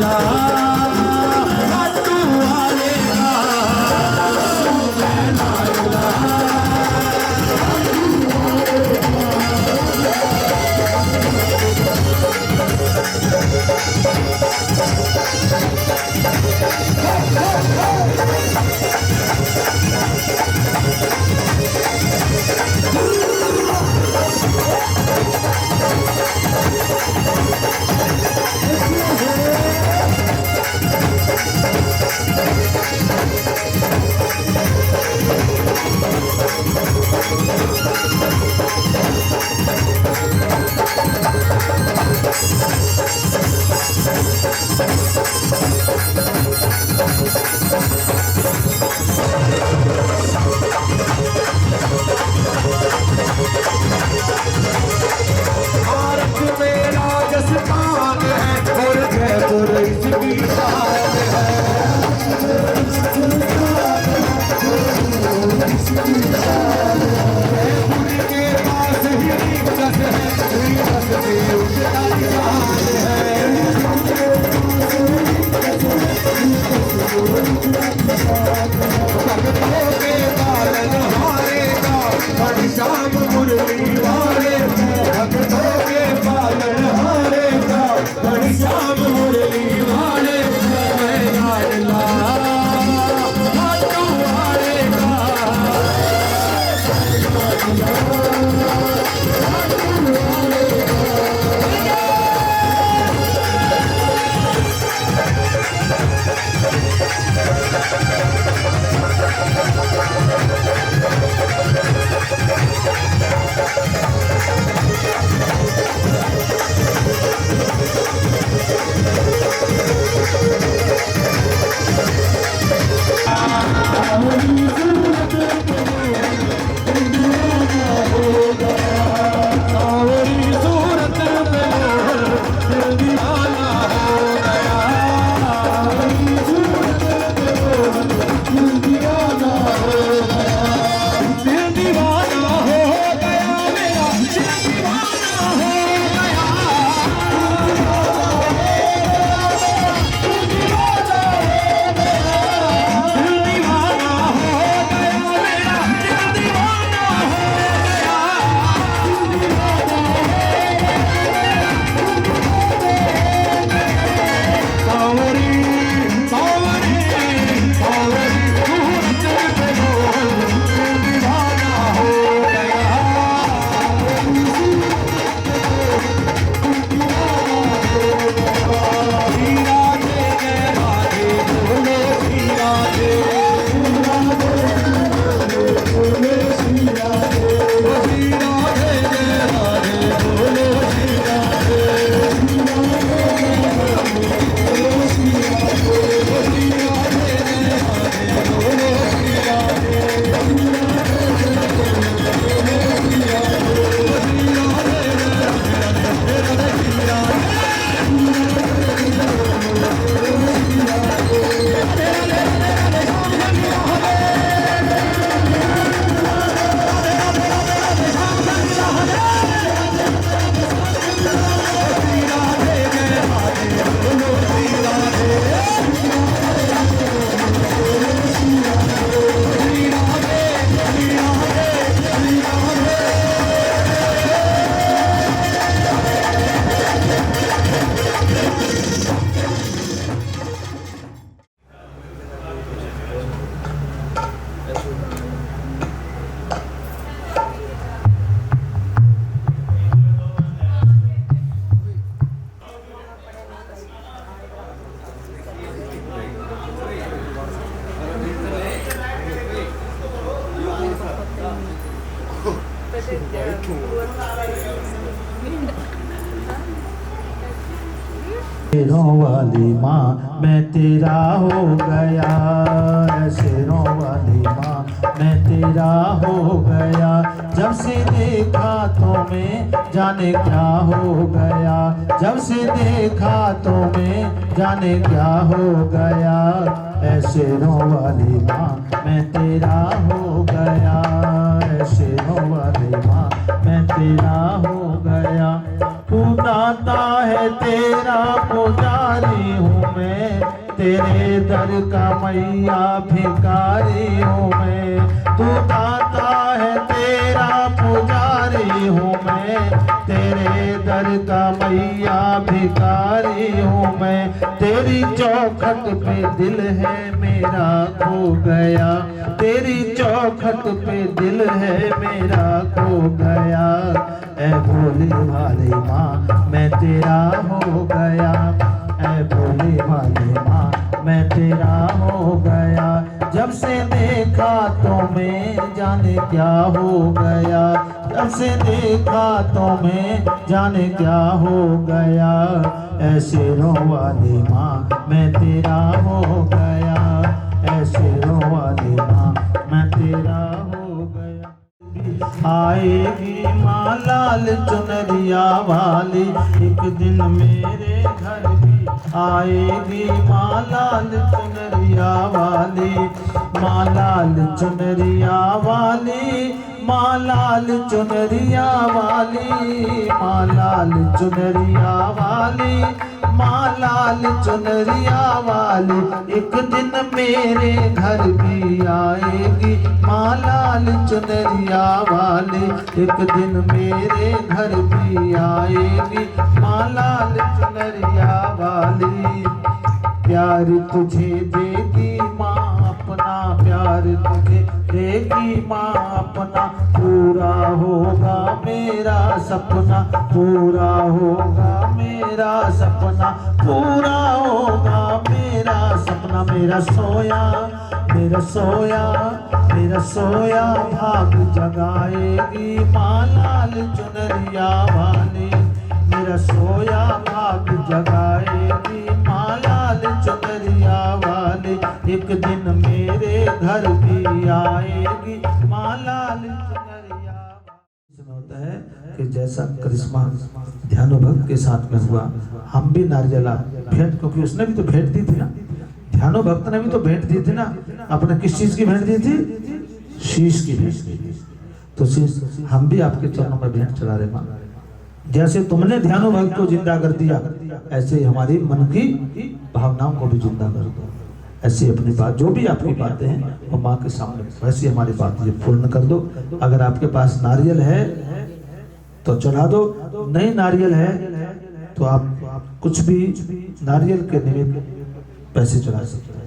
ला शेरों वाली माँ मैं तेरा हो गया, शेरों वाली माँ मैं तेरा हो गया। जब से देखा तुम्हें जाने क्या हो गया, जब से देखा तुम्हें जाने क्या हो गया। शेरों वाली माँ मैं तेरा हो गया, शेरों वाली माँ मैं तेरा हो गया। तू दाता है तेरा पुजारी हूँ मैं, तेरे दर का मैया भिखारी हूँ मैं। तू दाता है तेरा पुजारी हूँ मैं, तेरे दर का मैया भिखारी हूँ मैं। तेरी चौखट पे दिल है मेरा खो गया, तेरी चौखट पे दिल है मेरा खो गया। ऐ भोली भाली माँ मैं तेरा हो गया, ऐ भोली भाली माँ मैं तेरा हो गया। जब से देखा तुम्हें जाने क्या हो गया, जब से देखा तुम्हें जाने क्या हो गया। ऐ शेरों वाली माँ मैं तेरा हो गया, ऐ शेरों वाली माँ मैं तेरा हो गया। आएगी माँ लाल चुनरिया वाली, एक दिन मेरे घर भी आएगी माँ लाल चुनरिया वाली। माँ लाल चुनरिया वाली, माँ लाल चुनरिया वाली, माँ लाल चुनरिया वाली, माँ लाल चुनरिया वाली। एक दिन मेरे घर भी आएगी माँ लाल चुनरिया वाली, एक दिन मेरे घर भी आएगी माँ लाल चुनरिया वाली। प्यार तुझे देगी माँ अपना, प्यार तुझे देगी माँ अपना। पूरा होगा मेरा सपना, पूरा होगा मेरा सपना, पूरा होगा मेरा सपना। मेरा सोया, मेरा सोया, मेरा सोया भाग जगाएगी माँ लाल चुनरिया वाली। मेरा सोया भाग जगाएगी माँ लाल चुनरिया वाली। एक दिन मेरे घर भी आएगी माँ लाल चुनरिया। इसमें होता है कि जैसा करिश्मा ध्यानो भक्त के साथ में हुआ, हम भी नारियला भेंट, क्योंकि उसने भी तो भेंट दी थी ना, ध्यानो भक्त ने भी तो भेंट दी थी ना। अपने किस चीज की भेंट दी थी? शीश की भेंट दी थी। तो शीश हम भी आपके चरणों में भेंट चढ़ा रहे माँ। जैसे तुमने ध्यानो भक्त को जिंदा कर दिया, ऐसे हमारी मन की भावनाओं को भी जिंदा कर दो। ऐसी अपनी बात, जो भी आपकी बातें हैं वो माँ के सामने वैसी हमारी बात ये पूर्ण कर दो। अगर आपके पास नारियल है तो चढ़ा दो, नहीं नारियल है तो आप कुछ भी नारियल के निमित्त पैसे चढ़ा सकते हैं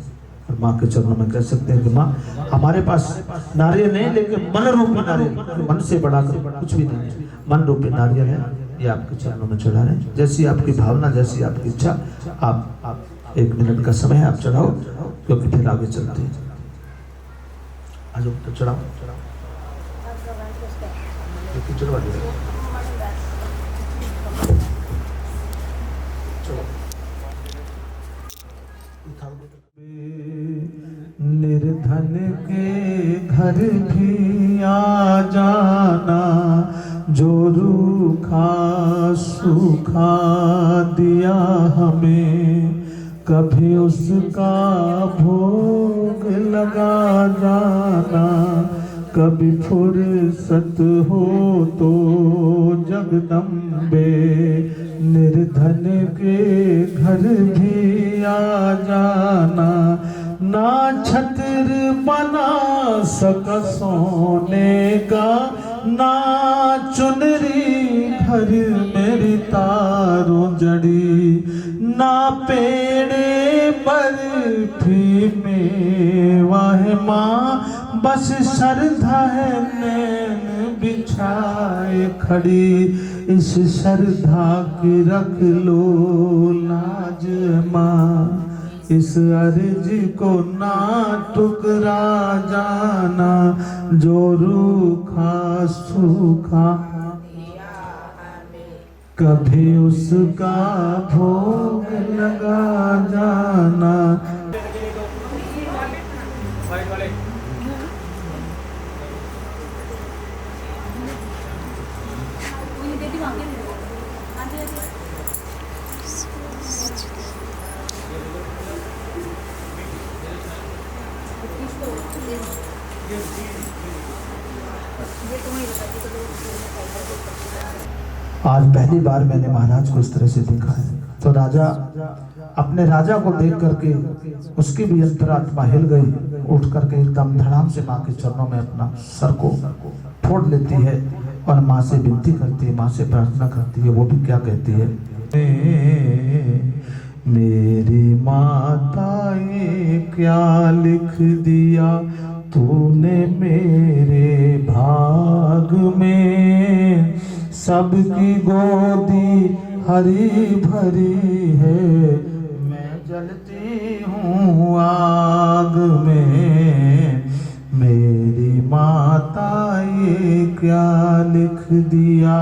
और माँ के चरणों में कह सकते हैं कि माँ हमारे पास नारियल नहीं, लेकिन मन रूपी नारियल, मन से बढ़ाकर कुछ भी नहीं है, मन रूपी नारियल है, ये आपके चरणों में चढ़ा रहे हैं। जैसी आपकी भावना, जैसी आपकी इच्छा, आप 1 मिनट का समय आप चढ़ाओ, क्योंकि फिर आगे चलते हैं। आज तो चढ़ाओ, चढ़वा दो। निर्धन के घर भी आ जाना, जो रूखा सूखा दिया हमें, कभी उसका भोग लगा जाना। कभी फुर्सत हो तो जगदम्बे, निर्धन के घर भी आ जाना। ना छत्र बना सका सोने का, ना चुनरी घर मेरी तारों जड़ी, ना पेड़े बर्फी मेवा है माँ, बस श्रद्धा है नैन बिछाए खड़ी। इस श्रद्धा की रख लो लाज माँ, इस अर्ज को ना टुकरा जाना, जो रूखा सूखा कभी उसका भोग लगा जाना। आज पहली बार मैंने महाराज को इस तरह से देखा है। तो राजा अपने राजा को देख करके उसकी भी अंतरात्मा हिल गई, उठ करके एकदम धड़ाम से माँ के चरणों में अपना सर को फोड़ लेती है और माँ से विनती करती है, माँ से प्रार्थना करती है। वो भी क्या कहती है, मेरी माता ये क्या लिख दिया तूने मेरे भाग में, सबकी गोदी हरी भरी है, मैं जलती हूँ आग में। मेरी माता ये क्या लिख दिया,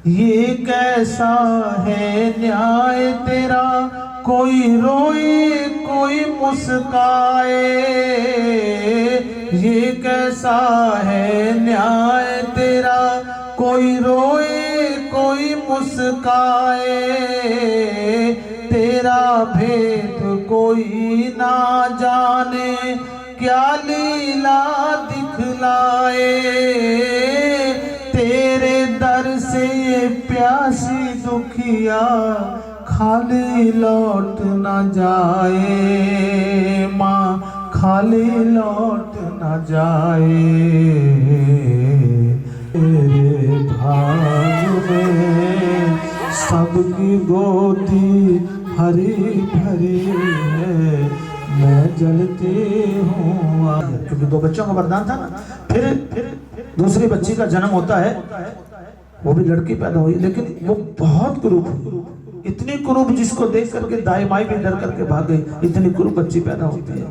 ये कैसा है न्याय तेरा, कोई रोए कोई मुस्काए। ये कैसा है न्याय तेरा, कोई रोए कोई मुस्काए। तेरा भेद कोई ना जाने, क्या लीला दिखलाए। तेरे दर से प्यासी दुखिया खाली लौट न जाए, माँ खाली लौट न जाए। तेरे भाग में सबकी गोदी हरी भरी है, मैं जलती हूँ। क्योंकि 2 बच्चों का वरदान था ना। फिर दूसरी बच्ची का जन्म होता है, वो भी लड़की पैदा हुई, लेकिन वो बहुत कुरूप हुई, इतनी कुरूप जिसको देख करके दाई माई भी डर करके भाग गई, इतनी कुरूप बच्ची पैदा होती है।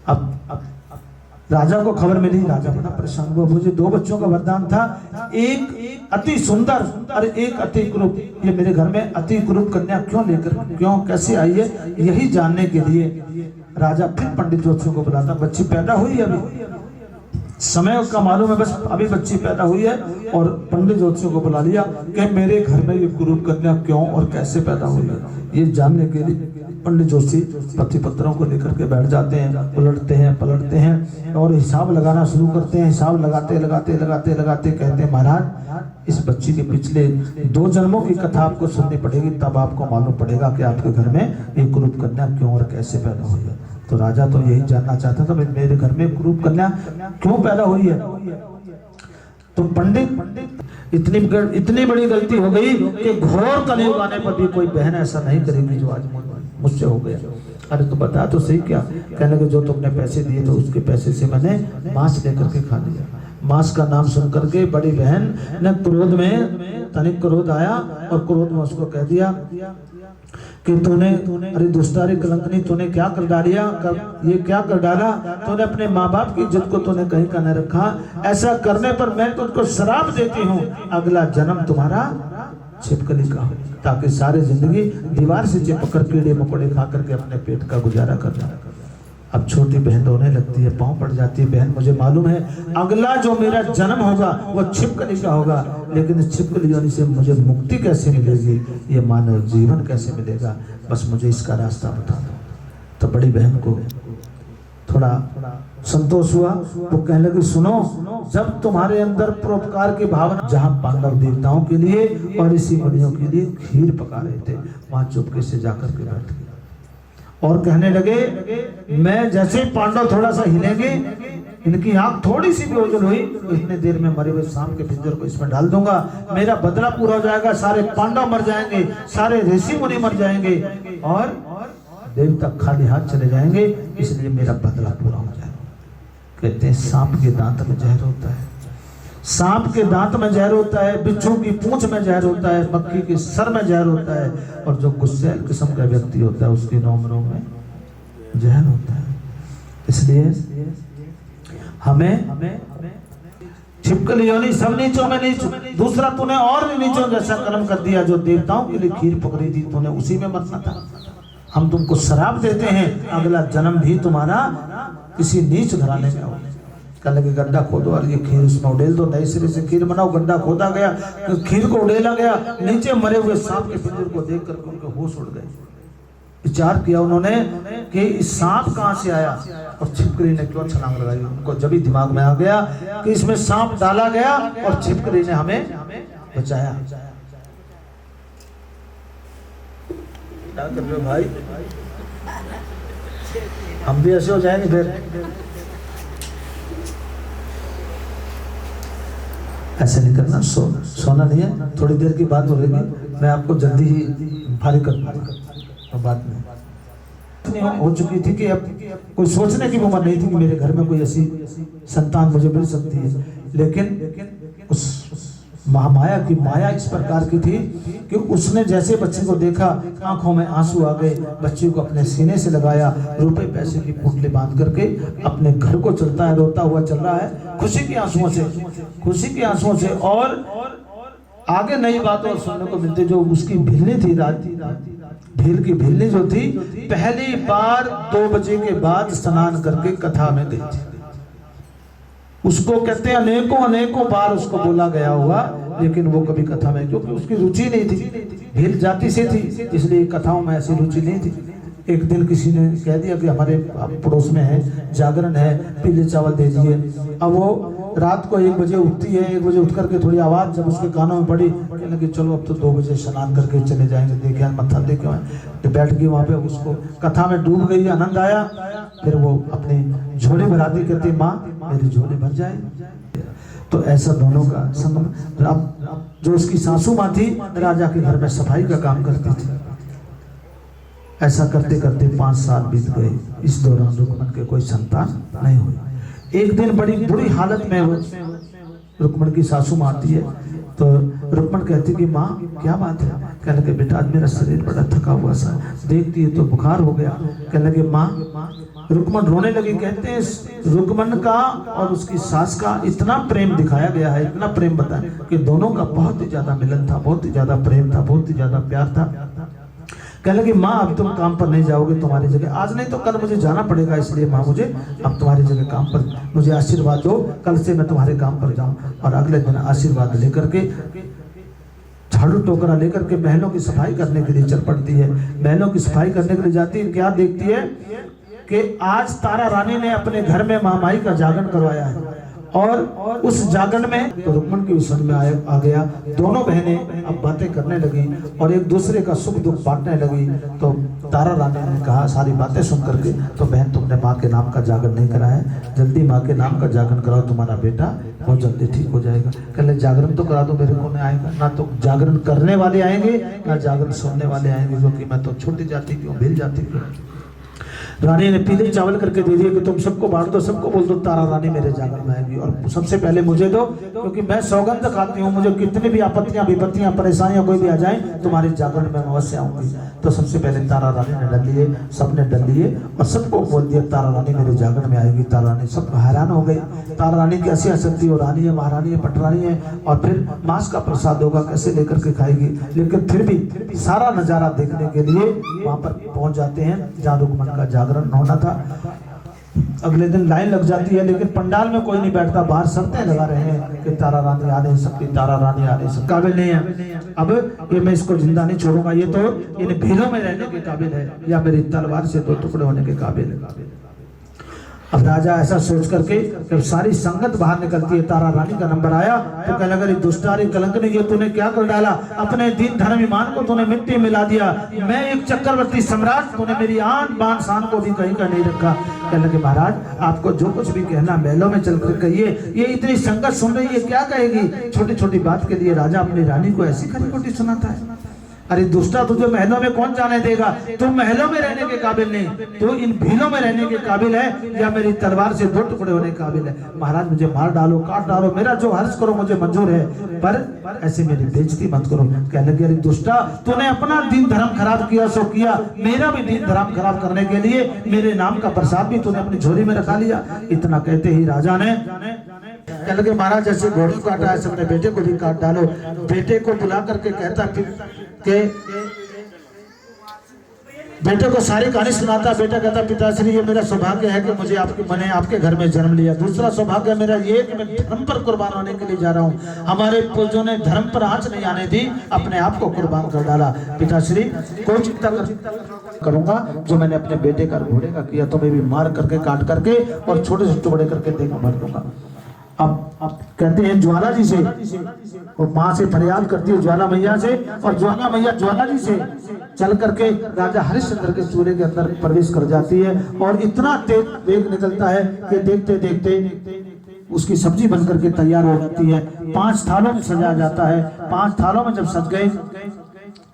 अब राजा को खबर मिली, राजा बड़ा परेशान हुआ। मुझे 2 बच्चों का वरदान था, एक अति सुंदर और एक अति कुरूप। ये मेरे घर में अति कुरूप कन्या क्यों लेकर, क्यों कैसे आई है, यही जानने के लिए राजा फिर पंडित ज्योतिषियों को बुलाता। बच्ची पैदा हुई है, अभी समय का मालूम है, बस अभी बच्ची पैदा हुई है, और पंडित ज्योतिषियों को बुला लिया कि मेरे घर में ये कुरूप कन्या क्यों और कैसे पैदा हुई है, ये जानने के लिए पंडित ज्योतिषी पति पत्रों को लेकर के बैठ जाते हैं, उलटते हैं पलटते हैं और हिसाब लगाना शुरू करते हैं। हिसाब लगाते लगाते लगाते लगाते कहते हैं, महाराज इस बच्ची के पिछले 2 जन्मों की कथा आपको सुननी पड़ेगी, तब आपको मालूम पड़ेगा कि आपके घर में ये कुरूप कन्या क्यों और कैसे पैदा हुई है। तो राजा तो यही जानना चाहता था, मेरे घर में कुरूप कन्या क्यों पैदा हुई है। तो पंडित इतनी बड़ी गलती हो गई कि घोर कलयुग आने पर भी कोई बहन ऐसा नहीं करेगी जो आज मुझसे हो गया। अरे तो बता तो सही क्या। कहने लगे, जो तुमने पैसे दिए तो उसके पैसे से मैंने मांस लेकर के खा लिया। मांस का नाम सुन करके बड़ी बहन ने क्रोध में, तनिक क्रोध आया और क्रोध में उसको कह दिया कि तूने, अरे दुष्टारी कलंकनी, तूने क्या कर डालिया, ये क्या कर डाला तूने, अपने माँ बाप की इज्जत को तूने कहीं का न रखा। ऐसा करने पर मैं तुझको श्राप देती हूँ, अगला जन्म तुम्हारा छिपकली का हो, ताकि सारी जिंदगी दीवार से चिपक कर कीड़े मकोड़े खा करके अपने पेट का गुजारा करना। अब छोटी बहन रोने लगती है, पाँव पड़ जाती है, बहन मुझे मालूम है अगला जो मेरा जन्म होगा वो छिपकली का होगा, लेकिन इस छिपकली होने से मुझे मुक्ति कैसे मिलेगी, ये मानव जीवन कैसे मिलेगा, बस मुझे इसका रास्ता बता दो। तो बड़ी बहन को थोड़ा संतोष हुआ। वो कहने लगी, सुनो, जब तुम्हारे अंदर परोपकार की भावना, जहाँ पांडव देवताओं के लिए और ऋषि मुनियों के लिए खीर पका रहे थे, वहां चुपके से जाकर के बैठ गए और कहने लगे, मैं जैसे पांडव थोड़ा सा हिलेंगे, इनकी आंख थोड़ी सी भी ओझल हुई, इतने देर में मरे हुए सांप के पिंजर को इसमें डाल दूंगा, मेरा बदला पूरा हो जाएगा, सारे पांडव मर जाएंगे, सारे ऋषि मुनि मर जाएंगे और देवता खाली हाथ चले जाएंगे, इसलिए मेरा बदला पूरा हो जाएगा। कहते हैं सांप के दांत में जहर होता है, सांप के दांत में जहर होता है, बिच्छू की पूंछ में जहर होता है, मक्खी के सर में जहर होता है, और जो गुस्सैल किस्म का व्यक्ति होता है उसके नोमरों में जहर होता है। इसलिए हमें छिपकली योनि सब नीचों में नीच, दूसरा तूने और भी नीचों जैसा कर्म कर दिया, जो देवताओं के लिए खीर पकड़ी थी तूने उसी में मरना था। हम तुमको शराब देते हैं, अगला जन्म भी तुम्हारा किसी नीच घराने में हो। कल लगे गड्ढा खोदो और ये खीर उसमें उड़ेल दो, नए सिरे से खीर बनाओ। गड्ढा खोदा गया, खीर को उड़ेला गया, नीचे मरे हुए सांप के पिंजरे को देख करके उनके होश उड़ गए। विचार किया उन्होंने कि इस सांप कहाँ से आया, और छिपकली ने क्यों छलांग लगाई। उनको जब ही दिमाग में आ गया कि इसमें सांप डाला गया और छिपकली ने हमें बचाया। क्या कर रहे हो भाई, हम भी ऐसे हो जाएंगे फिर। ऐसे नहीं करना, सोना नहीं है, थोड़ी देर की बात हो रही है, मैं आपको जल्दी ही फारिग कर दूंगा। बात में हो चुकी थी कि अब कोई सोचने की उम्र नहीं थी कि मेरे घर में कोई ऐसी संतान मुझे मिल सकती है। लेकिन उस महामाया की माया इस प्रकार की थी कि उसने जैसे बच्चे को देखा, आंखों में आंसू आ गए, बच्चे को अपने सीने से लगाया, रुपए पैसे की पुतली बांध करके अपने घर को चलता है, रोता हुआ चल रहा है, खुशी के आंसुओं से, खुशी के आंसुओं से। और आगे नई बात और सुनने को मिलती, जो उसकी भिल्ली थी, भील की भिल्ली जो थी, पहली बार 2 बजे के बाद स्नान करके कथा में गई थी। उसको कहते हैं अनेकों बार उसको बोला गया हुआ, लेकिन वो कभी कथा में, क्योंकि उसकी रुचि नहीं थी, भील जाति से थी, इसलिए कथाओं में ऐसी रुचि नहीं थी। एक दिन किसी ने कह दिया कि हमारे पड़ोस में है, जागरण है, पीले चावल दे दिए। अब वो रात को 1 बजे उठती है, 1 बजे उठ करके थोड़ी आवाज़ जब उसके कानों में पड़ी, कहने लगी चलो अब तो 2 बजे स्नान करके चले जाएंगे, देखे मत्था देखे। तो बैठ गई वहाँ पे, उसको कथा में डूब गई, आनंद आया। फिर वो अपनी झोली भराती, कहती माँ मेरी झोली भर जाए। तो ऐसा दोनों का संगम। अब जो उसकी सासू माँ थी, राजा के घर में सफाई का काम करती थी। ऐसा करते करते 5 साल बीत गए। इस दौरान रुक्मन के कोई संतान नहीं हुई। एक दिन बड़ी बुरी हालत में रुक्मन की सासू माँ आती है, तो रुक्मन कहती कि माँ क्या बात है। कहने लगे बेटा आज मेरा शरीर बड़ा थका हुआ सा, देखती है तो बुखार हो गया। कहने लगे माँ, रुक्मन रोने लगी। कहते हैं रुक्मन का और उसकी सास का इतना प्रेम दिखाया गया है, इतना प्रेम बताया कि दोनों का बहुत ही ज्यादा मिलन था, बहुत ही ज्यादा प्रेम था, बहुत ही ज्यादा प्यार था। कहने लगी माँ अब तुम काम पर नहीं जाओगे, तुम्हारी जगह आज नहीं तो कल मुझे जाना पड़ेगा, इसलिए माँ मुझे अब तुम्हारी जगह काम पर, मुझे आशीर्वाद दो, कल से मैं तुम्हारे काम पर जाऊं। और अगले दिन आशीर्वाद लेकर के झाड़ू टोकरा लेकर के महलों की सफाई करने के लिए चल पड़ती है। महलों की सफाई करने के लिए जाती है, क्या देखती है कि आज तारा रानी ने अपने घर में महामाई का जागरण करवाया है, और उस जागरण में तो रुक्मन की समझ में आ गया। दोनों बहनें अब बातें करने लगी और एक दूसरे का सुख दुख बांटने लगी। तो तारा रानी ने कहा सारी बातें सुन करके, तो बहन तुमने माँ के नाम का जागरण नहीं करा है, जल्दी माँ के नाम का जागरण कराओ, तुम्हारा बेटा बहुत जल्दी ठीक हो जाएगा। कहले जागरण तो करा दो, मेरे को नहीं आएगा, ना तो जागरण करने वाले आएंगे ना जागरण सुनने वाले आएंगे, क्योंकि मैं तो छोटी जाति क्यों, भिल जाती क्यों। रानी ने पीले चावल करके दे दिए कि तुम सबको बांट दो, सबको बोल दो तारा रानी मेरे जागरण में आएगी, और सबसे पहले मुझे दो, क्योंकि मैं सौगंध खाती हूँ, मुझे कितनी भी आपत्तियां विपत्तियां परेशानियां कोई भी आ जाए तुम्हारे जागरण में अवश्य आऊंगी। तो सबसे पहले तारा रानी ने डल लिए, सबने डल लिए और सबको बोल दिया तारा रानी मेरे जागरण में आएगी। तारा रानी सब हैरान हो गई, तारा रानी की ऐसी शक्ति, वो रानी है, महारानी है, पटरानी है, और फिर मांस का प्रसाद होगा कैसे लेकर के खाएगी। लेकिन फिर भी सारा नजारा देखने के लिए वहां पर पहुंच जाते हैं जहाँ रुक्मन का जागरण होना था। अगले दिन लाइन लग जाती है, लेकिन पंडाल में कोई नहीं बैठता, बाहर शर्तें लगा रहे हैं कि तारा रानी आ नहीं सकती, तारा रानी आ नहीं सकती, काबिल नहीं है, अब ये मैं इसको जिंदा नहीं छोड़ूंगा, ये तो इन भीलों में रहने के काबिल है या मेरी तलवार से 2 टुकड़े होने के काबिल है। अब राजा ऐसा सोच करके जब सारी संगत बाहर निकलती है, तारा रानी का नंबर आया तो कहने लगा दुष्टारी कलंकनी, ये तूने क्या कर डाला, अपने दीन धर्म ईमान को तूने मिट्टी मिला दिया, मैं एक चक्रवर्ती सम्राट, तूने मेरी आन बान शान को भी कहीं का नहीं रखा। कहने लगे महाराज आपको जो कुछ भी कहना महलों में चल कर कहिए, ये इतनी संगत सुन रही है क्या कहेगी। छोटी छोटी बात के लिए राजा अपनी रानी को ऐसी खरी खोटी सुनाता है। अरे दुष्टा, तुझे महलों में कौन जाने देगा? तुम महलों में रहने के काबिल नहीं, तू इन भीलों में रहने के काबिल है या मेरी तलवार से 2 टुकड़े होने के काबिल है? महाराज मुझे मार डालो, काट डालो, मेरा जो हर्ष करो मुझे मंजूर है, पर ऐसे मेरी बेइज्जती मत करो। कहने लगे, अरे दुष्टा, तूने अपना दीन धर्म खराब किया सो किया, मेरा भी दीन धर्म खराब करने के लिए मेरे नाम का प्रसाद भी तूने अपनी झोली में रखा लिया। इतना कहते ही राजा ने कहने लगे, महाराज जैसे घोड़े को काटा है, अपने बेटे को भी काट डालो। बेटे को बुला करके कहता कि बेटे को सारी कहानी सुनाता। बेटा कहता, पिताश्री ये मेरा सौभाग्य है कि मैंने आपके घर में जन्म लिया। दूसरा सौभाग्य मेरा ये कि मैं धर्म पर कुर्बान होने के लिए जा रहा हूँ। हमारे पूर्वजों ने धर्म पर आंच नहीं आने दी, अपने आप को कुर्बान कर डाला। पिताश्री कोई चिंता करूंगा, जो मैंने अपने बेटे का घोड़े का किया तो मैं भी मार करके, काट करके और छोटे से टुकड़े करके देगा भर दूंगा। अब कहते हैं ज्वाला जी से, और माँ से फरियाद करती है ज्वाला मैया से, और ज्वाला मैया ज्वाला जी से चल करके राजा हरिश्चंद्र के चूल्हे के अंदर प्रवेश कर जाती है। और इतना तेज वेग निकलता है कि देखते देखते उसकी सब्जी बन करके तैयार हो जाती है। 5 थालों में सजाया जाता है। 5 थालों में जब सज गए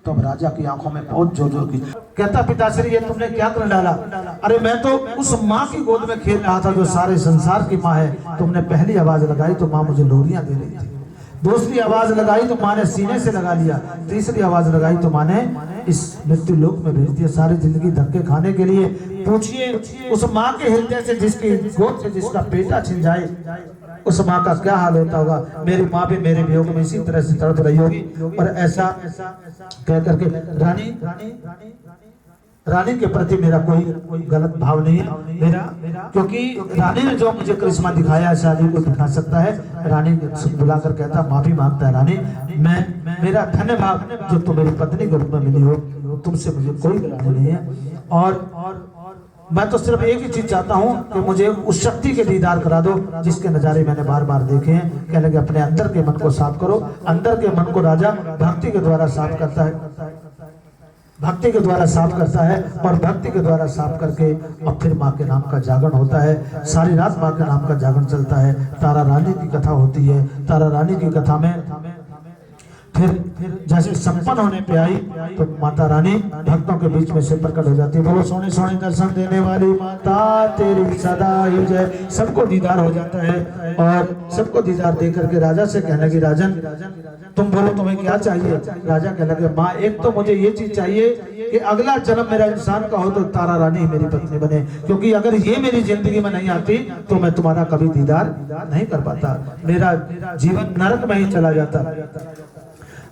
तो अब राजा की आंखों में बहुत जोर जोर की। कहता, पिताश्री ये तुमने क्या कर डाला? अरे मैं तो उस माँ की गोद में खेल रहा था जो सारे संसार की माँ है। तुमने पहली आवाज लगाई तो माँ मुझे लोरियां दे रही थी, दूसरी आवाज लगाई तो माँ ने सीने से लगा लिया, तीसरी आवाज लगाई तो माँ ने इस मृत्यु लोक में भेज दिया सारी जिंदगी धक्के खाने के लिए। पूछिए उस माँ के हृदय से, जिसकी गोद से जिसका बेटा छिन जाए, उस माँ का क्या हाल होता होगा। मेरी माँ भी मेरे वियोग में इसी तरह से तड़प रही होगी। और ऐसा कह करके रानी के प्रति मेरा कोई गलत भाव नहीं है मेरा, क्योंकि रानी ने जो मुझे करिश्मा दिखाया है शादी को दिखा सकता है। रानी बुलाकर कहता, माफी मांगता है, रानी मैं मेरा धन्य भाव जो तुम मेरी पत्नी के रूप में मिली हो, तुमसे मुझे कोई गलती नहीं है। और मैं तो सिर्फ एक ही चीज चाहता हूँ कि मुझे उस शक्ति के दीदार करा दो जिसके नजारे मैंने बार बार देखे हैं। कहने लगे, अपने अंदर के मन को साफ करो। अंदर के मन को राजा भक्ति के द्वारा साफ करता है, भक्ति के द्वारा साफ करता है, और भक्ति के द्वारा साफ करके अब फिर माँ के नाम का जागरण होता है। सारी रात माँ के नाम का जागरण चलता है। तारा रानी की कथा होती है। तारा रानी की कथा में फिर जैसे संपन्न होने पे आई तो माता रानी भक्तों के बीच में से प्रकट हो जाती है। बोलो सोने सोने दर्शन देने वाली माता तेरी सदा ही जय। सबको दीदार हो जाता है और सबको दीदार दे करके राजा से कहने लगी, राजन तुम बोलो तुम्हें क्या चाहिए? राजा कहने लगे, माँ एक तो मुझे ये चीज चाहिए कि अगला जन्म मेरा इंसान का हो तो तारा रानी मेरी पत्नी बने, क्योंकि अगर ये मेरी जिंदगी में नहीं आती तो मैं तुम्हारा कभी दीदार नहीं कर पाता, मेरा जीवन नरक में ही चला जाता।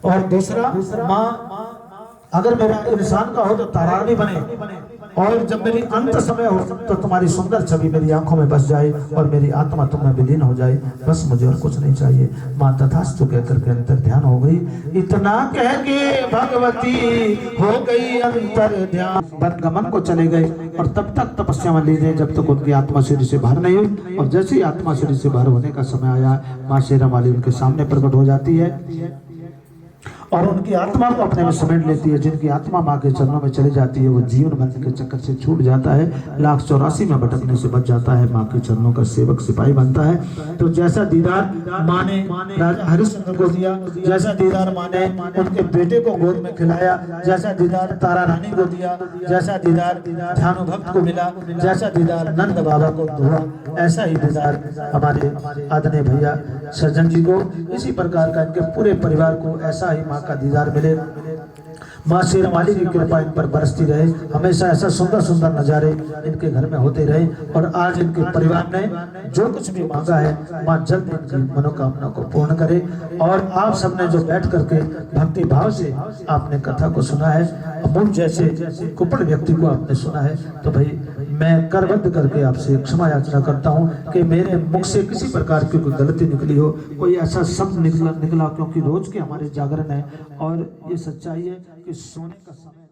और दूसरा, माँ अगर मेरा इंसान का हो तो तारा रानी बने, और जब मेरी अंत समय हो तो तुम्हारी सुंदर छवि मेरी आंखों में बस जाए और मेरी आत्मा तुम में विलीन हो जाए, बस मुझे और कुछ नहीं चाहिए। माँ तथास्तु कहकर के अंतर ध्यान हो गई। इतना कह के भगवती हो गई अंतर ध्यान, बदगमन को चले गए। और तब तक तपस्या में लीजिए जब तक उनकी आत्मा शरीर से बाहर नहीं हुई। और जैसे ही आत्मा शरीर से बाहर होने का समय आया, माँ शेरा वाली उनके सामने प्रकट हो जाती है और उनकी आत्मा को अपने में समेट लेती है। जिनकी आत्मा माँ के चरणों में चली जाती है वो जीवन बंधन के चक्कर से छूट जाता है, 1,84 में भटकने से बच जाता है, माँ के चरणों का सेवक सिपाही बनता है। तो जैसा दीदार माँ ने राजा हरिश्चंद्र को दिया, जैसा दीदार माँ ने उनके बेटे को गोद में खिलाया, जैसा दीदार तारा रानी को दिया, जैसा दीदार ध्यानु भक्त को मिला, जैसा दीदार नंद बाबा को हुआ, ऐसा ही दीदार हमारे आदरणीय भैया सज्जन जी को, इसी प्रकार का इनके पूरे परिवार को ऐसा ही माँ का दीदार मिले। माँ शेरावाली की कृपा इन पर बरसती रहे, हमेशा ऐसा सुंदर सुंदर नजारे इनके घर में होते रहे। और आज इनके परिवार ने जो कुछ भी मांगा है माँ जल्द इनकी मनोकामना को पूर्ण करे। और आप सबने जो बैठ करके भक्ति भाव से आपने कथा को सुना है, अमूल जैसे कुपड़ व्यक्ति को आपने सुना है, तो भाई मैं करबद्ध करके आपसे क्षमा याचना करता हूँ कि मेरे मुख से किसी प्रकार की कोई गलती निकली हो, कोई ऐसा शब्द निकला, क्योंकि रोज के हमारे जागरण है और ये सच्चाई है कि सोने का समय